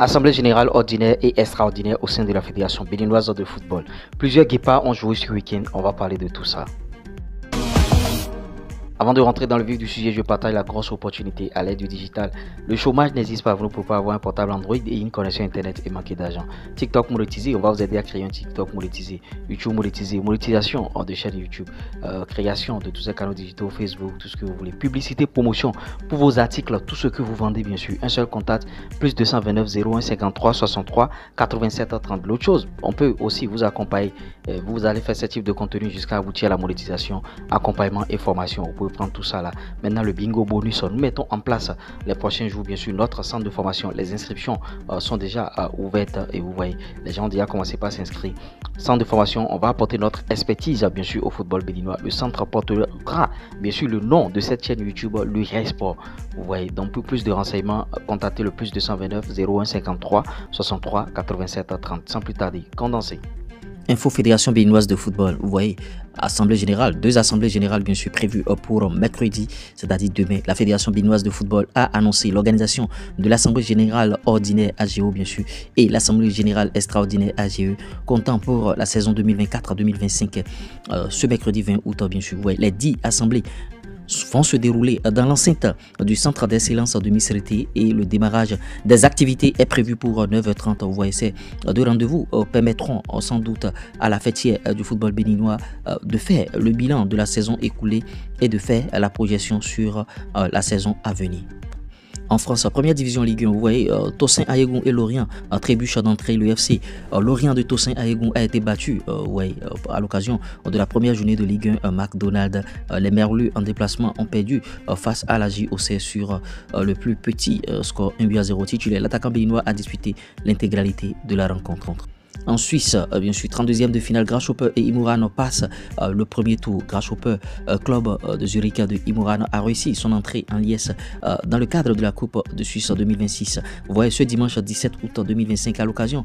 Assemblée générale ordinaire et extraordinaire au sein de la Fédération béninoise de football. Plusieurs guépards ont joué ce week-end, on va parler de tout ça. Avant de rentrer dans le vif du sujet, je partage la grosse opportunité à l'aide du digital. Le chômage n'existe pas, vous ne pouvez pas avoir un portable Android et une connexion internet et manquer d'argent. TikTok monétisé, on va vous aider à créer un TikTok monétisé. YouTube monétisé, monétisation de chaîne YouTube, création de tous ces canaux digitaux, Facebook, tout ce que vous voulez. Publicité, promotion pour vos articles, tout ce que vous vendez bien sûr. Un seul contact, plus 229 01 53 63 87 30. L'autre chose, on peut aussi vous accompagner, vous allez faire ce type de contenu jusqu'à aboutir à la monétisation, accompagnement et formation. Vous pouvez prendre tout ça là. Maintenant le bingo bonus, nous mettons en place les prochains jours bien sûr notre centre de formation. Les inscriptions sont déjà ouvertes et vous voyez les gens ont déjà commencé par s'inscrire. Centre de formation, on va apporter notre expertise bien sûr au football béninois. Le centre portera bien sûr le nom de cette chaîne YouTube, le Sport. Vous voyez, donc pour plus de renseignements, contactez le plus 229 01 53 63 87 30. Sans plus tarder, condensé. Info Fédération béninoise de football, vous voyez, assemblée générale, deux assemblées générales bien sûr prévues pour mercredi, c'est-à-dire demain. La Fédération béninoise de football a annoncé l'organisation de l'assemblée générale ordinaire AGO bien sûr et l'assemblée générale extraordinaire AGE comptant pour la saison 2024-2025 ce mercredi 20 août bien sûr. Vous voyez, les 10 assemblées vont se dérouler dans l'enceinte du centre d'excellence de Misrete et le démarrage des activités est prévu pour 9h30. Vous voyez, ces deux rendez-vous permettront sans doute à la fêtière du football béninois de faire le bilan de la saison écoulée et de faire la projection sur la saison à venir. En France, première division Ligue 1, vous voyez, Tossin Ayegun et Lorient trébuchent d'entrée le FC. Lorient de Tossin Ayegun a été battu à l'occasion de la première journée de Ligue 1 McDonald's. Les Merlus en déplacement ont perdu face à la JOC sur le plus petit score 1-0 titulaire. L'attaquant béninois a disputé l'intégralité de la rencontre. En Suisse, bien sûr, 32e de finale, Grasshopper et Imurano passent le premier tour. Grasshopper, club de Zurich de Imurano, a réussi son entrée en liesse dans le cadre de la Coupe de Suisse 2026. Vous voyez, ce dimanche 17 août 2025, à l'occasion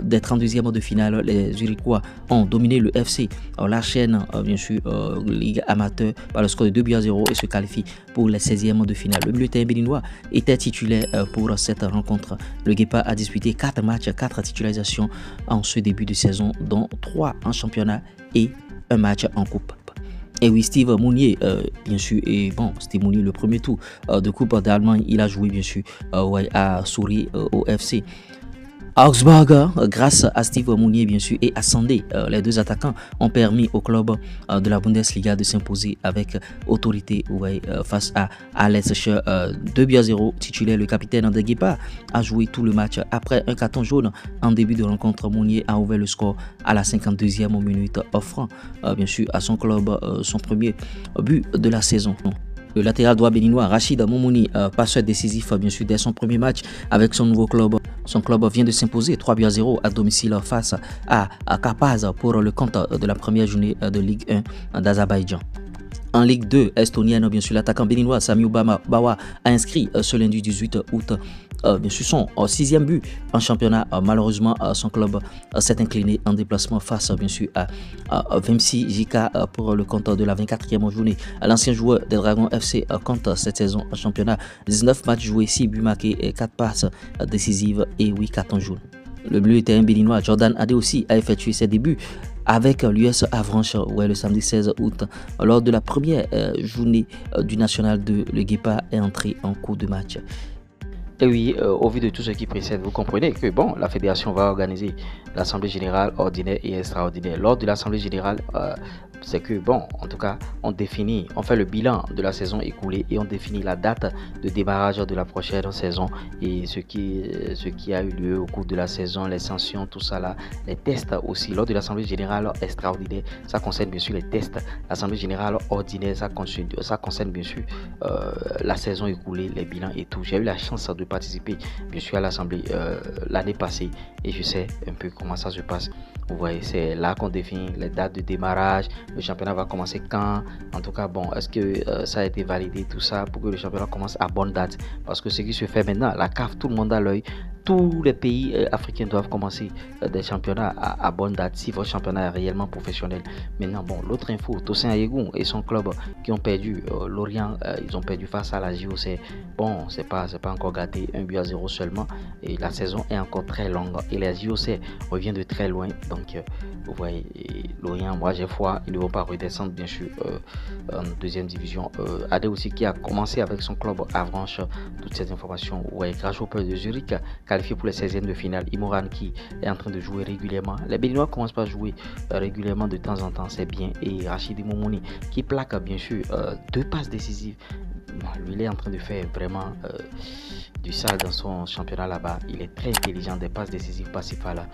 des 32e de finale, les Zurichois ont dominé le FC La Chaîne, bien sûr, Ligue amateur, par le score de 2-0 et se qualifie pour les 16e de finale. Le milieu terrain béninois était titulaire pour cette rencontre. Le Guépard a disputé 4 matchs, 4 titularisations en ce début de saison, dont 3 en championnat et un match en coupe. Et oui, Steve Mounier, bien sûr, et bon, Steve Mounier, le premier tour de Coupe d'Allemagne, il a joué bien sûr à Souris au FC Augsburg. Grâce à Steve Mounier bien sûr et à Sandé, les deux attaquants ont permis au club de la Bundesliga de s'imposer avec autorité face à Alex Scher 2-0 titulaire. Le capitaine de Guépard a joué tout le match. Après un carton jaune en début de rencontre, Mounier a ouvert le score à la 52e minute, offrant bien sûr à son club son premier but de la saison. Le latéral droit béninois Rachid Momouni, passeur décisif bien sûr dès son premier match avec son nouveau club. Son club vient de s'imposer 3-0 à domicile face à Karpaz pour le compte de la première journée de Ligue 1 d'Azerbaïdjan. En Ligue 2 estonienne, bien sûr, l'attaquant béninois Sami Bawa a inscrit ce lundi 18 août bien sûr son 6e but en championnat. Malheureusement, son club s'est incliné en déplacement face bien sûr à Vemsi Jika pour le compte de la 24e journée. L'ancien joueur des Dragons FC compte cette saison en championnat 19 matchs joués, 6 buts marqués, 4 passes décisives et 8 cartons jaunes. Le milieu de terrain béninois Jordan Adé aussi a effectué ses débuts avec l'US Avranches le samedi 16 août. Lors de la première journée du National 2, le Guépard est entré en cours de match. Et oui, au vu de tout ce qui précède, vous comprenez que bon, la fédération va organiser l'assemblée générale ordinaire et extraordinaire. Lors de l'assemblée générale, c'est que bon, en tout cas, on fait le bilan de la saison écoulée et on définit la date de démarrage de la prochaine saison et ce qui a eu lieu au cours de la saison, les sanctions, tout ça là, les tests aussi. Lors de l'assemblée générale extraordinaire, ça concerne bien sûr les tests. L'assemblée générale ordinaire, ça concerne bien sûr la saison écoulée, les bilans et tout. J'ai eu la chance de participer bien sûr à l'assemblée l'année passée et je sais un peu comment ça se passe. Vous voyez, c'est là qu'on définit les dates de démarrage, le championnat va commencer quand, en tout cas bon, est-ce que ça a été validé tout ça pour que le championnat commence à bonne date, parce que ce qui se fait maintenant, la CAF, tout le monde a l'œil, tous les pays africains doivent commencer des championnats à bonne date si votre championnat est réellement professionnel. Maintenant, bon, l'autre info, Tosin Ayegun et son club qui ont perdu, Lorient, ils ont perdu face à la JOC. Bon, c'est pas encore gâté, 1-0 seulement. Et la saison est encore très longue. Et la JOC revient de très loin. Donc, vous voyez, Lorient, moi j'ai foi, ils ne vont pas redescendre, bien sûr, en deuxième division. Adé aussi qui a commencé avec son club Avranches. Toutes ces informations, ouais, Grasshopper de Zurich, qualifié pour les 16e de finale. Imoran qui est en train de jouer régulièrement. Les Béninois commencent pas à jouer régulièrement de temps en temps, c'est bien. Et Rachidi Moumouni qui plaque, bien sûr, 2 passes décisives. Lui, il est en train de faire vraiment du sale dans son championnat là-bas. Il est très intelligent, des passes décisives par-ci par-là.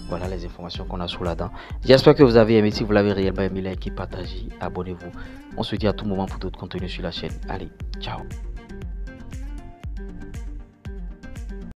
Voilà les informations qu'on a sous la dent. J'espère que vous avez aimé. Si vous l'avez réellement aimé, likez, partagez, abonnez-vous. On se dit à tout moment pour d'autres contenus sur la chaîne. Allez, ciao.